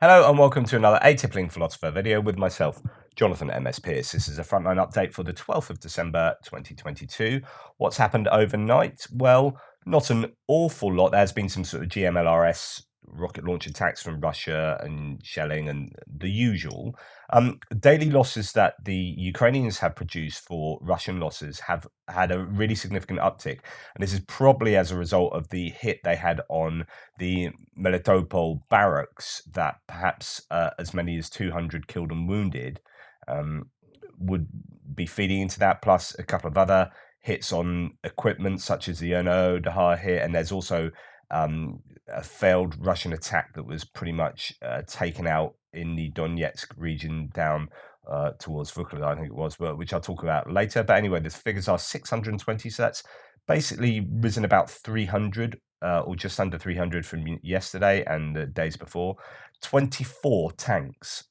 Hello and welcome to another Atypical Philosopher video with myself, Jonathan MS Pearce. This is a Frontline update for the 12th of December 2022. What's happened overnight? Well, not an awful lot. There's been some sort of GMLRS rocket launch attacks from Russia and shelling and the usual. Daily losses that the Ukrainians have produced for Russian losses have had a really significant uptick. And this is probably as a result of the hit they had on the Melitopol barracks that perhaps as many as 200 killed and wounded um, would be feeding into that, plus a couple of other hits on equipment such as the Dahar hit, and there's also a failed Russian attack that was pretty much taken out in the Donetsk region down towards Vuhledar, I think it was, but which I'll talk about later. But anyway, the figures are 620, so that's basically risen about 300 or just under 300 from yesterday and the days before. 24 tanks.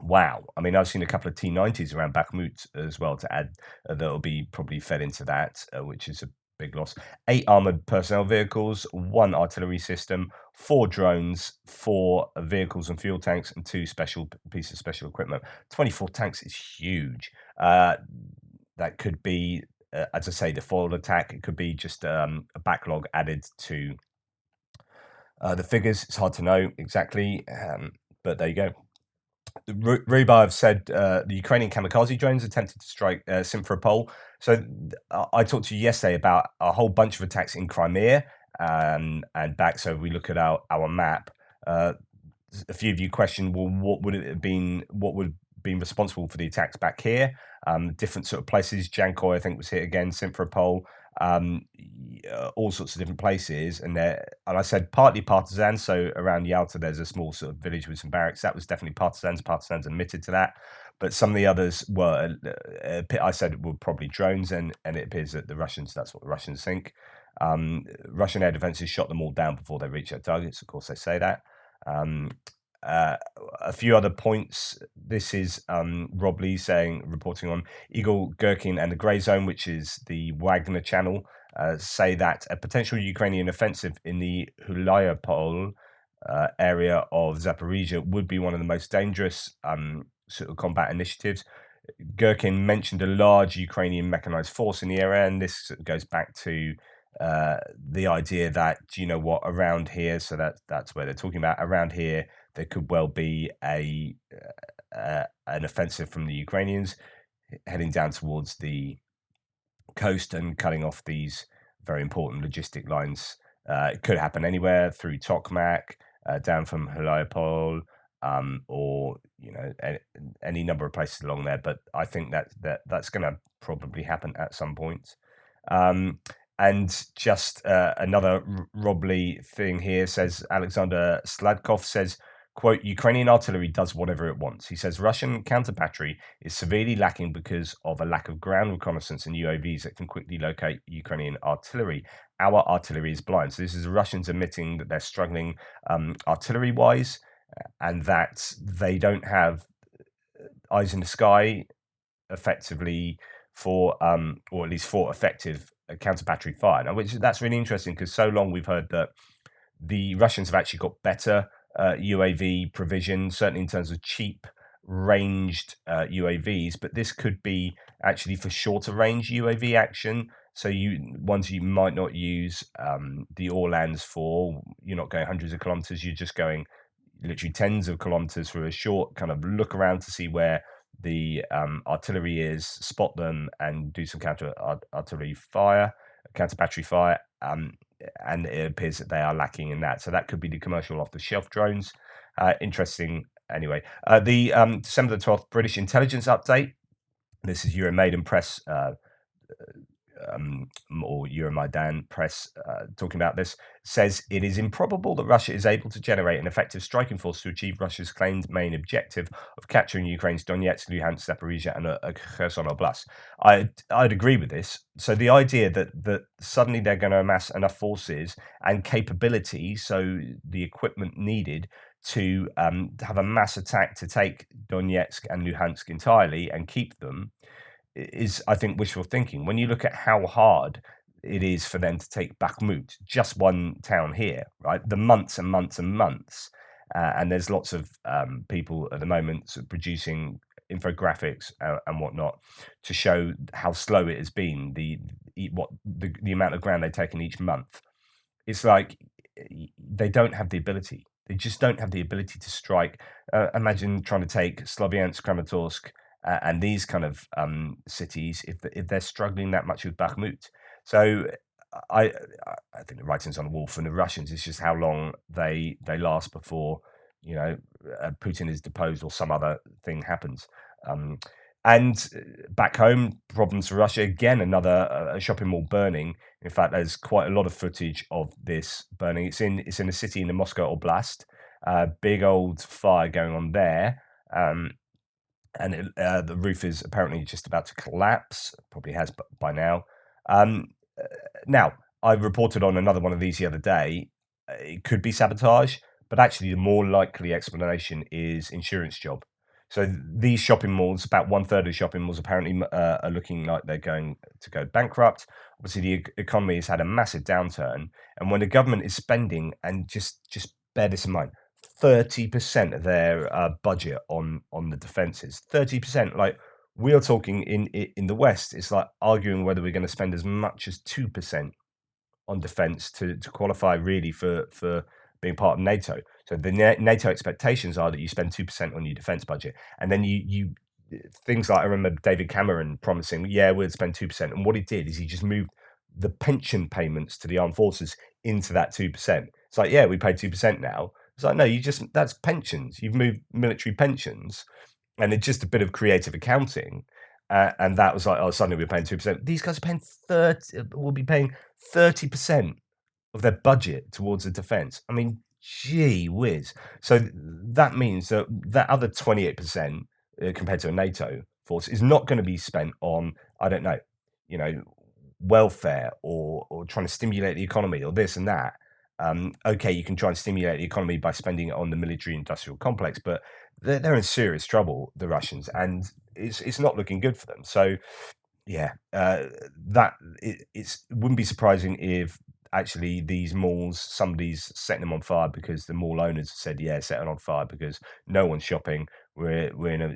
Wow. I mean, I've seen a couple of T90s around Bakhmut as well to add that'll be probably fed into that, which is a big loss. 8 armored personnel vehicles, 1 artillery system, 4 drones, 4 vehicles and fuel tanks, and 2 special pieces of special equipment. 24 tanks is huge. That could be, as I say, the foiled attack. It could be just a backlog added to the figures. It's hard to know exactly, but there you go. Rybar said the Ukrainian kamikaze drones attempted to strike Simferopol. So I talked to you yesterday about a whole bunch of attacks in Crimea and back. So if we look at our map, a few of you questioned, well, what would it have been? What would have been responsible for the attacks back here? Different sort of places. Jankoy, I think, was hit again. Simferopol, all sorts of different places, and I said partly partisan. So around Yalta, there's a small sort of village with some barracks. That was definitely partisans. Partisans admitted to that, but some of the others were. I said were probably drones, and it appears that the Russians. That's what the Russians think. Russian air defenses shot them all down before they reached their targets. Of course, they say that. Um, a few other points. This is Rob Lee reporting on Eagle, Gherkin, and the Grey Zone, which is the Wagner channel, say that a potential Ukrainian offensive in the Hulayapol area of Zaporizhia would be one of the most dangerous sort of combat initiatives. Gherkin mentioned a large Ukrainian mechanized force in the area, and this goes back to the idea that, do you know what, around here, so that's where they're talking about, around here there could well be an offensive from the Ukrainians heading down towards the coast and cutting off these very important logistic lines. It could happen anywhere through Tokmak, down from Hulayapol, or any number of places along there. But I think that's going to probably happen at some point. And just another Rob Lee thing here says, Alexander Sladkov says, quote, Ukrainian artillery does whatever it wants. He says Russian counter battery is severely lacking because of a lack of ground reconnaissance and UAVs that can quickly locate Ukrainian artillery. Our artillery is blind. So this is the Russians admitting that they're struggling artillery-wise, and that they don't have eyes in the sky effectively for, or at least for effective counter battery fire. Now, that's really interesting because so long we've heard that the Russians have actually got better UAV provision, certainly in terms of cheap ranged UAVs, but this could be actually for shorter range UAV action. So ones you might not use the Orlands for. You're not going hundreds of kilometers. You're just going literally tens of kilometers for a short kind of look around to see where the artillery is, spot them, and do some counter artillery fire, counter battery fire. And it appears that they are lacking in that. So that could be the commercial off-the-shelf drones. Interesting. Anyway, the December the 12th British intelligence update. This is Euromaidan Press, or Euromaidan Press, talking about this, says it is improbable that Russia is able to generate an effective striking force to achieve Russia's claimed main objective of capturing Ukraine's Donetsk, Luhansk, Zaporizhia, and Kherson Oblast. I'd agree with this. So the idea that suddenly they're going to amass enough forces and capability, so the equipment needed to have a mass attack to take Donetsk and Luhansk entirely and keep them, is, I think, wishful thinking. When you look at how hard it is for them to take Bakhmut, just one town here, right? The months and months and months. and there's lots of people at the moment sort of producing infographics and whatnot to show how slow it has been, the amount of ground they've taken each month. It's like they don't have the ability. They just don't have the ability to strike. Imagine trying to take Sloviansk, Kramatorsk, and these kind of cities if they're struggling that much with Bakhmut. So I I think the writing's on the wall from the Russians. It's just how long they last before Putin is deposed or some other thing happens. Um, and back home, problems for Russia again. Another shopping mall burning. In fact, there's quite a lot of footage of this burning. It's in a city in the Moscow Oblast. Big old fire going on there. The roof is apparently just about to collapse. Probably has by now. Um, uh, Now, I reported on another one of these the other day. It could be sabotage, but actually, the more likely explanation is insurance job. So these shopping malls, about one third of shopping malls, apparently are looking like they're going to go bankrupt. Obviously, the economy has had a massive downturn, and when the government is spending, and just bear this in mind, 30% of their budget on the defences. 30%. Like we are talking in the West, it's like arguing whether we're going to spend as much as 2% on defence to qualify really for being part of NATO. So the NATO expectations are that you spend 2% on your defence budget, and then you things like I remember David Cameron promising, yeah, we'll spend 2%, and what he did is he just moved the pension payments to the armed forces into that 2%. It's like, yeah, we pay 2% now. It's like, no, that's pensions. You've moved military pensions, and it's just a bit of creative accounting. And that was like, oh, suddenly we're paying 2%. These guys are paying 30, will be paying 30% of their budget towards the defense. I mean, gee whiz. So that means that that other 28% compared to a NATO force is not going to be spent on, I don't know, you know, welfare or trying to stimulate the economy or this and that. Okay, you can try and stimulate the economy by spending it on the military industrial complex, but they're in serious trouble, the Russians, and it's not looking good for them. So yeah, it wouldn't be surprising if actually these malls, somebody's setting them on fire because the mall owners said, "Yeah, set it on fire because no one's shopping. We're in a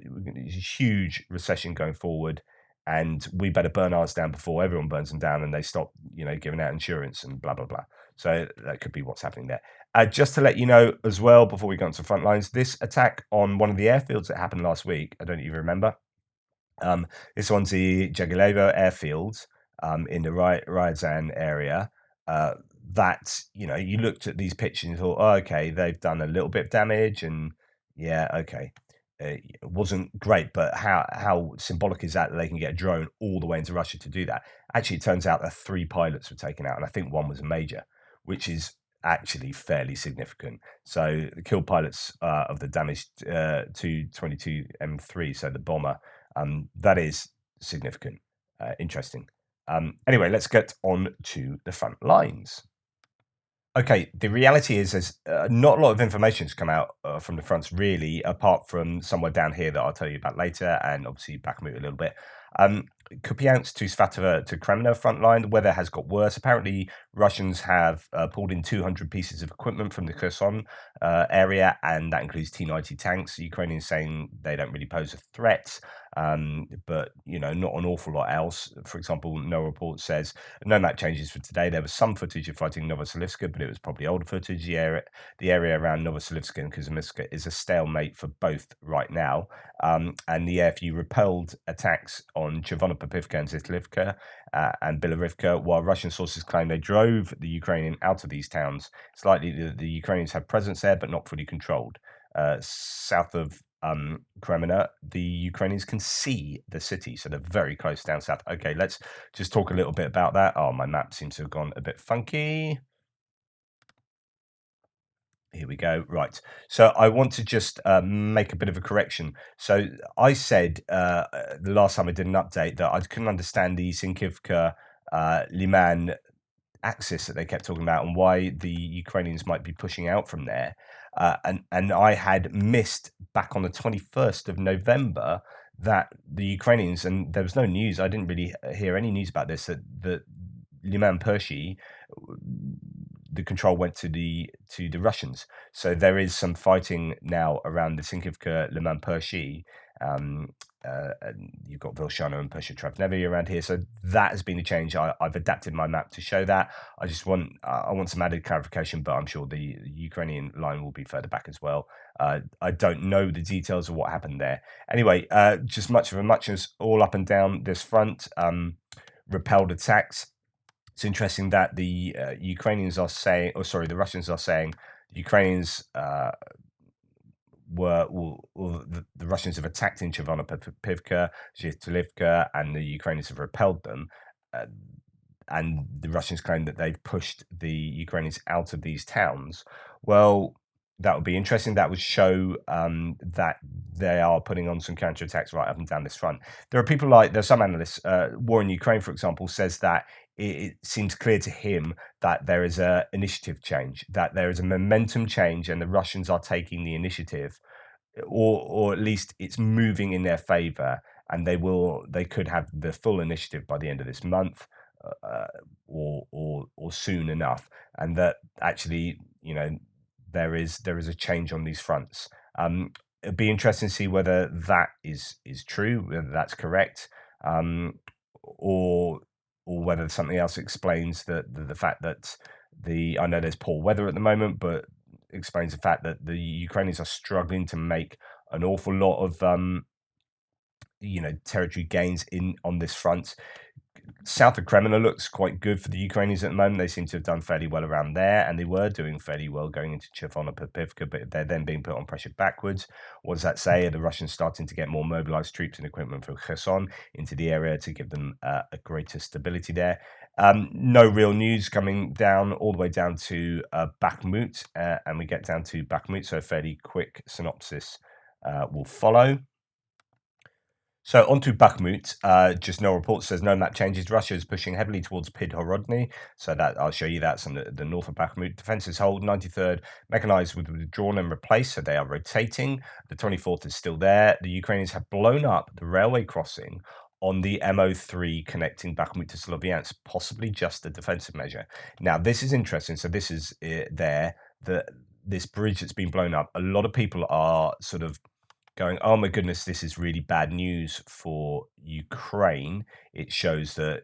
huge recession going forward, and we better burn ours down before everyone burns them down, and they stop, giving out insurance and blah blah blah." So that could be what's happening there. Just to let you know as well, before we go into front lines, this attack on one of the airfields that happened last week, I don't even remember. This one's the Jagiellovo airfield in the Ryazan area. Uh, that you looked at these pictures and you thought, oh, okay, they've done a little bit of damage, and yeah, okay, it wasn't great. But how symbolic is that they can get a drone all the way into Russia to do that? Actually, it turns out that 3 pilots were taken out, and I think one was a major, which is actually fairly significant. So the killed pilots of the damaged Tu-22 M3, so the bomber. That is significant, interesting. Anyway, let's get on to the front lines. Okay, the reality is there's not a lot of information to come out from the fronts, really, apart from somewhere down here that I'll tell you about later, and obviously Bakhmut a little bit. Kupiansk to Svatove-Kreminna front line, the weather has got worse. Apparently, Russians have pulled in 200 pieces of equipment from the Kherson area, and that includes T-90 tanks. The Ukrainians saying they don't really pose a threat, but not an awful lot else. For example, no report says no map changes for today. There was some footage of fighting Novosilka, but it was probably older footage. The area around Novosilka and Kupiansk is a stalemate for both right now. And the airfield repelled attacks on Chervonopopivka and Zitlivka and Bilorivka, while Russian sources claim they drove the Ukrainian out of these towns. It's likely that the Ukrainians have presence there, but not fully controlled. South of Kreminna, the Ukrainians can see the city, so they're very close down south. Okay, let's just talk a little bit about that. Oh, my map seems to have gone a bit funky. Here we go. Right. So I want to just make a bit of a correction. So I said the last time I did an update that I couldn't understand the Sinkivka Liman axis that they kept talking about and why the Ukrainians might be pushing out from there. And I had missed back on the 21st of November that the Ukrainians, and there was no news, I didn't really hear any news about this, that Liman Pershi, the control went to the Russians. So there is some fighting now around the Sinkivka Liman Pershi. And you've got Vilshana and Pershi around here. So that has been a change. I've adapted my map to show that. I want some added clarification, but I'm sure the Ukrainian line will be further back as well. I don't know the details of what happened there. Anyway, just much of a muchness all up and down this front. Repelled attacks. It's interesting that the Ukrainians are saying, or sorry, the Russians are saying, the Ukrainians the Russians have attacked in Pavlivka, Zhytomyr, and the Ukrainians have repelled them. And the Russians claim that they've pushed the Ukrainians out of these towns. Well, that would be interesting. That would show that they are putting on some counterattacks right up and down this front. There's some analysts, War in Ukraine, for example, says that it seems clear to him that there is a initiative change, that there is a momentum change, and the Russians are taking the initiative, or at least it's moving in their favor, and they could have the full initiative by the end of this month, or soon enough, and that actually, there is a change on these fronts. It'd be interesting to see whether that is true, whether that's correct, or whether something else explains the fact that I know there's poor weather at the moment, but explains the fact that the Ukrainians are struggling to make an awful lot of territory gains on this front. South of Kreminna looks quite good for the Ukrainians at the moment. They seem to have done fairly well around there, and they were doing fairly well going into Pavlivka, but they're then being put on pressure backwards. What does that say? Are the Russians starting to get more mobilized troops and equipment from Kherson into the area to give them a greater stability there? No real news coming down all the way down to Bakhmut, and we get down to Bakhmut, so a fairly quick synopsis will follow. So on to Bakhmut, just no report says no map changes. Russia is pushing heavily towards Pidhorodny, so that I'll show you that's on the north of Bakhmut. Defences hold. 93rd mechanized with withdrawn and replaced, so they are rotating. The 24th is still there. The Ukrainians have blown up the railway crossing on the MO3 connecting Bakhmut to Sloviansk, possibly just a defensive measure. Now, this is interesting. So this is this bridge that's been blown up. A lot of people are sort of going, oh my goodness, this is really bad news for Ukraine. It shows that,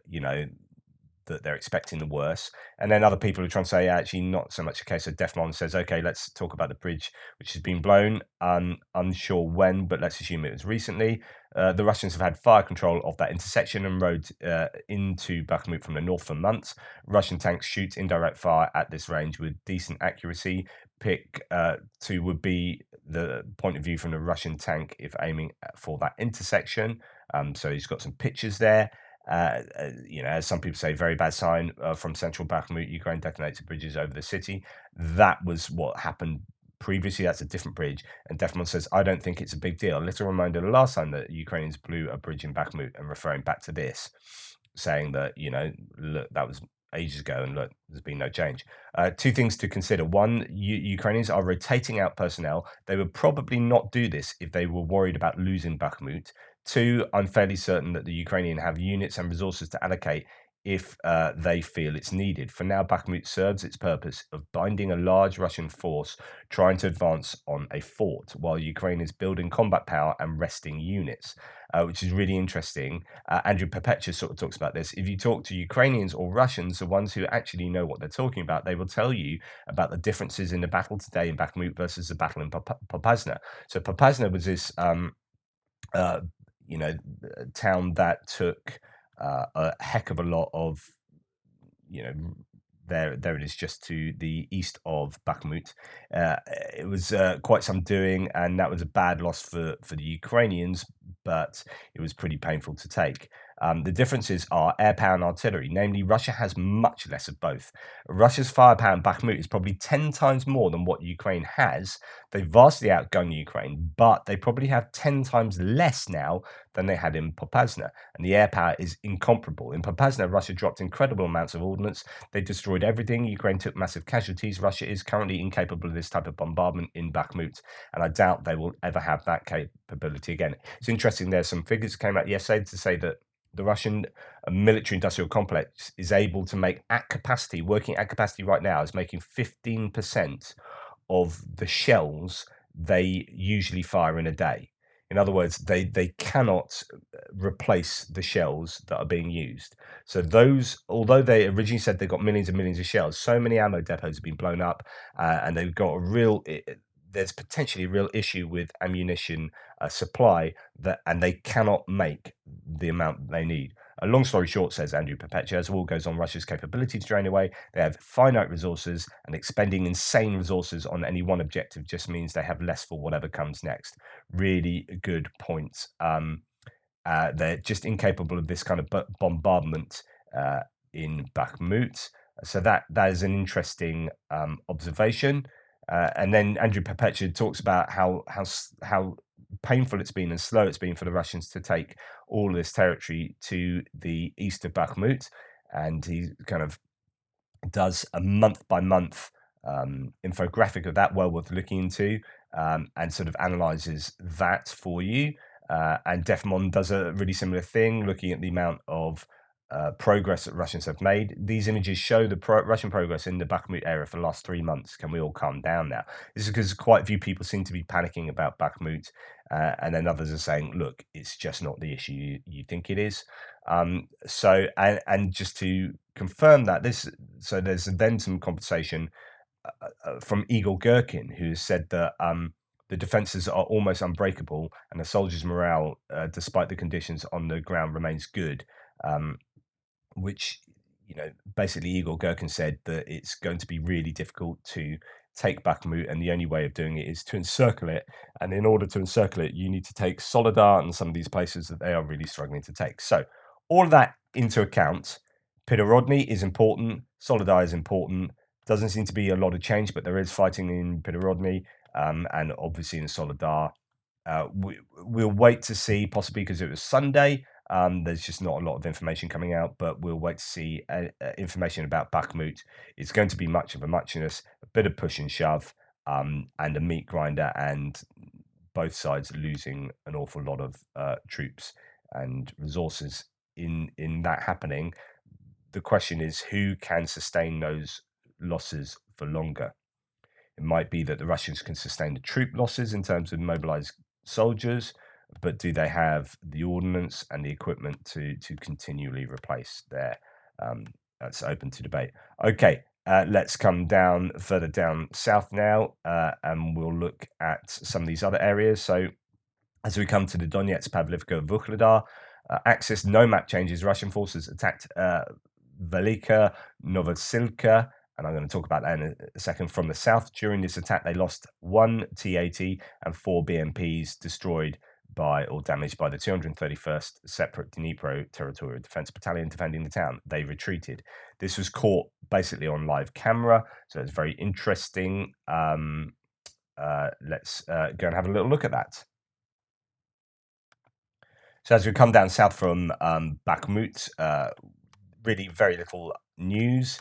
that they're expecting the worst. And then other people are trying to say, actually, not so much the case. So Defmon says, okay, let's talk about the bridge, which has been blown. Unsure when, but let's assume it was recently. The Russians have had fire control of that intersection and roads into Bakhmut from the north for months. Russian tanks shoot indirect fire at this range with decent accuracy. Pick 2 would be the point of view from the Russian tank if aiming for that intersection. So he's got some pictures there. As some people say, very bad sign from central Bakhmut. Ukraine detonated bridges over the city. That was what happened previously. That's a different bridge. And Defmon says, I don't think it's a big deal. A little reminder the last time that Ukrainians blew a bridge in Bakhmut, and referring back to this, saying that, look, that was ages ago, and look, there's been no change. 2 things to consider. One, Ukrainians are rotating out personnel. They would probably not do this if they were worried about losing Bakhmut. 2, I'm fairly certain that the Ukrainian have units and resources to allocate if they feel it's needed. For now, Bakhmut serves its purpose of binding a large Russian force trying to advance on a fort, while Ukraine is building combat power and resting units, which is really interesting. Andrew Perpetua sort of talks about this. If you talk to Ukrainians or Russians, the ones who actually know what they're talking about, they will tell you about the differences in the battle today in Bakhmut versus the battle in Popasna. So Popasna was this town that took a heck of a lot of, there it is, just to the east of Bakhmut. It was quite some doing, and that was a bad loss for the Ukrainians, but it was pretty painful to take. The differences are air power and artillery. Namely, Russia has much less of both. Russia's firepower in Bakhmut is probably 10 times more than what Ukraine has. They vastly outgun Ukraine, but they probably have 10 times less now than they had in Popasna. And the air power is incomparable. In Popasna, Russia dropped incredible amounts of ordnance. They destroyed everything. Ukraine took massive casualties. Russia is currently incapable of this type of bombardment in Bakhmut, and I doubt they will ever have that capability again. It's interesting. There's some figures that came out yesterday to say that the Russian military industrial complex is able to make at capacity, working at capacity right now, is making 15% of the shells they usually fire in a day. In other words, they cannot replace the shells that are being used. So those, although they originally said they got millions and millions of shells, so many ammo depots have been blown up, and they've got a real. There's potentially a real issue with ammunition supply and they cannot make the amount that they need. A long story short, says Andrew Perpetua, as all goes on, Russia's capability to drain away. They have finite resources, and expending insane resources on any one objective just means they have less for whatever comes next. Really good points. They're just incapable of this kind of bombardment in Bakhmut. So that is an interesting observation. And then Andrew Perpetua talks about how painful it's been and slow it's been for the Russians to take all this territory to the east of Bakhmut, and he kind of does a month by month infographic of that, well worth looking into, and sort of analyzes that for you. And Defmon does a really similar thing, looking at the amount of progress that Russians have made. These images show the Russian progress in the Bakhmut area for the last 3 months. Can we all calm down now? This is because quite a few people seem to be panicking about Bakhmut, and then others are saying, look, it's just not the issue you think it is. So, and just to confirm that, there's then some compensation from Igor Gherkin, who has said that the defenses are almost unbreakable and the soldiers' morale, despite the conditions on the ground, remains good. Which, basically Igor Gherkin said that it's going to be really difficult to take Bakhmut, and the only way of doing it is to encircle it. And in order to encircle it, you need to take Soledar and some of these places that they are really struggling to take. So, all of that into account, Pirorodny is important, Soledar is important. Doesn't seem to be a lot of change, but there is fighting in Pirorodny, and obviously in Soledar. We'll wait to see, possibly because it was Sunday. There's just not a lot of information coming out, but we'll wait to see information about Bakhmut. It's going to be much of a muchness, a bit of push and shove, and a meat grinder, and both sides losing an awful lot of troops and resources in that happening. The question is, who can sustain those losses for longer? It might be that the Russians can sustain the troop losses in terms of mobilized soldiers, but do they have the ordnance and the equipment to continually replace their? That's open to debate. Okay, let's come down further down south now, and we'll look at some of these other areas. So as we come to the Donetsk, Pavlivka, Vuhledar axis, no map changes. Russian forces attacked Velyka Novosilka, and I'm going to talk about that in a second. From the south, during this attack, they lost 1 T-80 and 4 BMPs destroyed by or damaged by the 231st Separate Dnipro Territorial Defense Battalion defending the town. They retreated. This was caught basically on live camera, so it's very interesting. Let's go and have a little look at that. So as we come down south from Bakhmut, really very little news.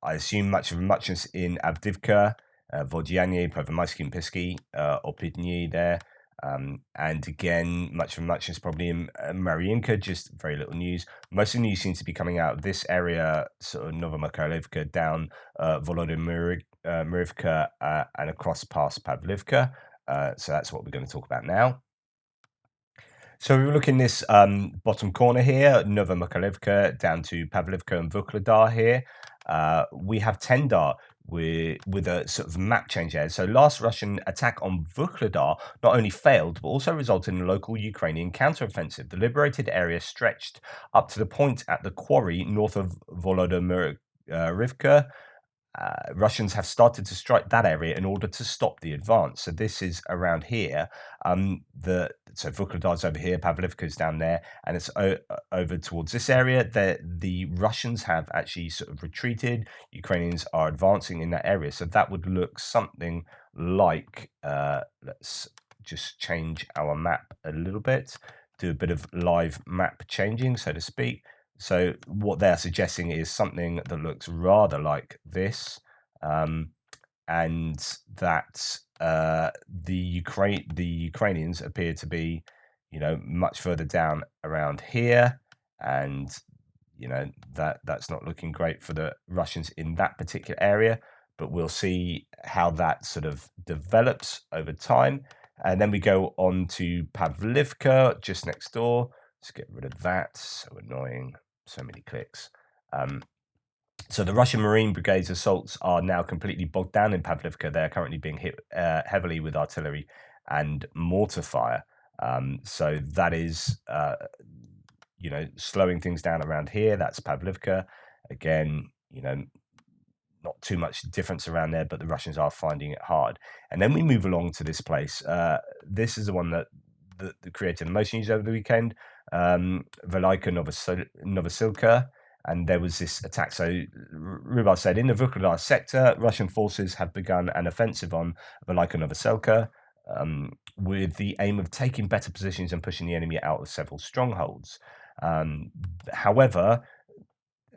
I assume much of muchness in Avdivka, Vodyanye, Pervomaisky and Pisky, Opitny there. And again, much of muchness probably in Marinka, just very little news. Most of the news seems to be coming out of this area, sort of Novomykhailivka down Volodymyrivka and across past Pavlivka. So that's what we're going to talk about now. So we look in this bottom corner here, Novomykhailivka down to Pavlivka and Vuhledar here. We have Tendar with a sort of map change there. So last Russian attack on Vuhledar not only failed, but also resulted in a local Ukrainian counteroffensive. The liberated area stretched up to the point at the quarry north of Volodymyrivka. Russians have started to strike that area in order to stop the advance. So this is around here. So Vuhledar's over here, Pavlivka's down there, and it's over towards this area. The Russians have actually sort of retreated. Ukrainians are advancing in that area. So that would look something like, let's just change our map a little bit, do a bit of live map changing, so to speak. So what they're suggesting is something that looks rather like this, and that the Ukrainians appear to be, much further down around here, and that's not looking great for the Russians in that particular area. But we'll see how that sort of develops over time. And then we go on to Pavlivka, just next door. Let's get rid of that. So annoying. So many clicks. So the Russian Marine Brigade's assaults are now completely bogged down in Pavlivka. They're currently being hit heavily with artillery and mortar fire. So that is, slowing things down around here. That's Pavlivka. Again, not too much difference around there, but the Russians are finding it hard. And then we move along to this place. This is the one that created the most news over the weekend, Velyka Novosilka. And there was this attack. So Rubar said, in the Vuhledar sector, Russian forces have begun an offensive on Velyka Novosilka with the aim of taking better positions and pushing the enemy out of several strongholds. However,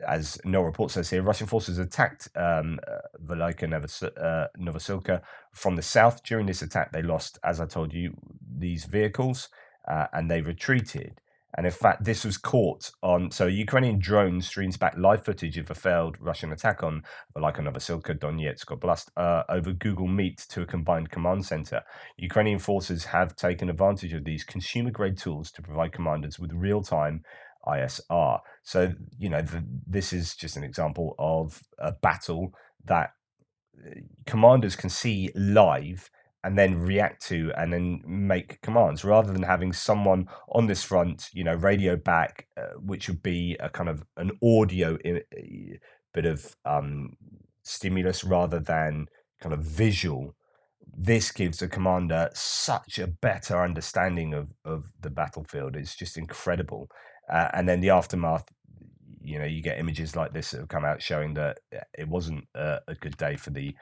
as no report says here, Russian forces attacked Velyka Novosilka from the south. During this attack, they lost, as I told you, these vehicles, and they retreated. And in fact, this was caught on. So, Ukrainian drone streams back live footage of a failed Russian attack on Velyka Novosilka, Donetsk Oblast, over Google Meet to a combined command center. Ukrainian forces have taken advantage of these consumer-grade tools to provide commanders with real-time ISR. So, this is just an example of a battle that commanders can see live and then react to and then make commands rather than having someone on this front, radio back, which would be a kind of an audio bit of stimulus rather than kind of visual. This gives the commander such a better understanding of the battlefield. It's just incredible. And then the aftermath, you get images like this that have come out showing that it wasn't a good day for the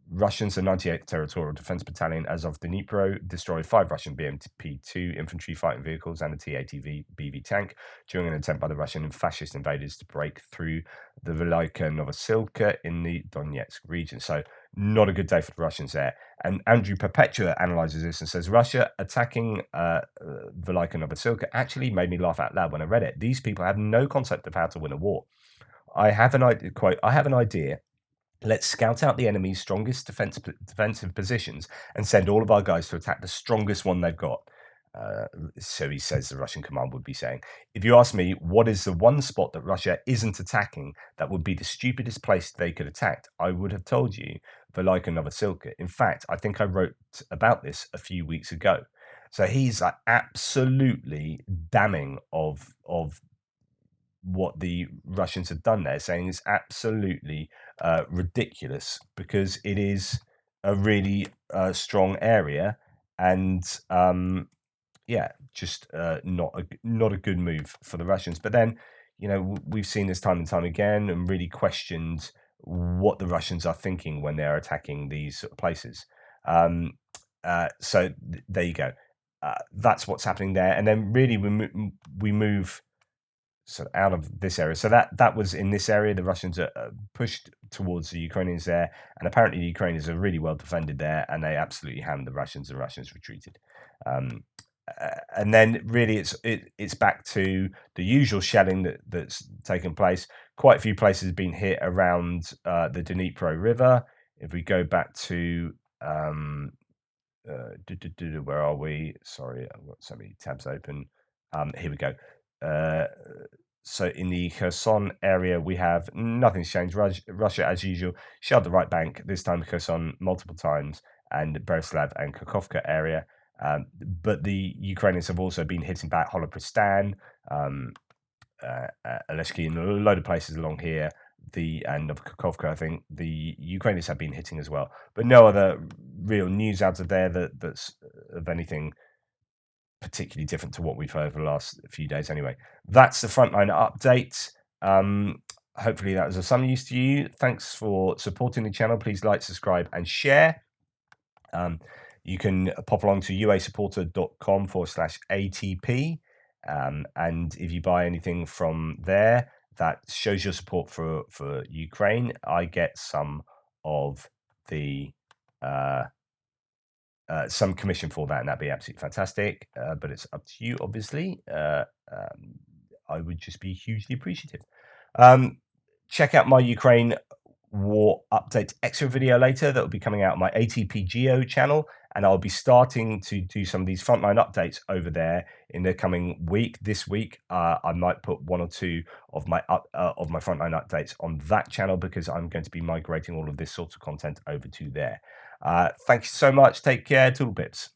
Russians. The 98th Territorial Defense Battalion, as of Dnipro, destroyed 5 Russian BMP-2 infantry fighting vehicles and a T-80 BV tank during an attempt by the Russian fascist invaders to break through the Velyka Novosilka in the Donetsk region. So not a good day for the Russians there. And Andrew Perpetua analyzes this and says, Russia attacking Velyka Novosilka actually made me laugh out loud when I read it. These people have no concept of how to win a war. I have an idea, quote, I have an idea. Let's scout out the enemy's strongest defensive positions and send all of our guys to attack the strongest one they've got. So he says the Russian command would be saying, if you ask me, what is the one spot that Russia isn't attacking that would be the stupidest place they could attack, I would have told you Velyka Novosilka. In fact, I think I wrote about this a few weeks ago. So he's absolutely damning of what the Russians have done there, saying it's absolutely ridiculous because it is a really strong area, and just not a good move for the Russians. But then, we've seen this time and time again, and really questioned what the Russians are thinking when they're attacking these sort of places. So there you go. That's what's happening there, and then really we move out of this area. So that was in this area. The Russians are pushed towards the Ukrainians there, and apparently the Ukrainians are really well defended there, and they absolutely hammed the Russians. The Russians retreated, and then really it's back to the usual shelling that's taken place. Quite a few places have been hit around the Dnipro River. If we go back to where are we? Sorry, I've got so many tabs open. Here we go. So in the Kherson area, we have nothing's changed. Russia, as usual, shelled the right bank, this time Kherson multiple times, and Berislav and Kakhovka area. But the Ukrainians have also been hitting back Holopristan, Aleshki, and a load of places along here. And of Kakhovka, I think the Ukrainians have been hitting as well. But no other real news out of there that's of anything particularly different to what we've heard for the last few days anyway. That's the Frontline update. Hopefully that was of some use to you. Thanks for supporting the channel. Please like, subscribe, and share. You can pop along to uasupporter.com/ATP. And if you buy anything from there that shows your support for Ukraine, I get some of the some commission for that, and that'd be absolutely fantastic. But it's up to you, obviously. I would just be hugely appreciative. Um, check out my Ukraine war update extra video later that will be coming out on my ATP Geo channel, and I'll be starting to do some of these frontline updates over there in the coming week. This week, I might put one or two of my frontline updates on that channel because I'm going to be migrating all of this sort of content over to there. Thank you so much. Take care. Toodle bits.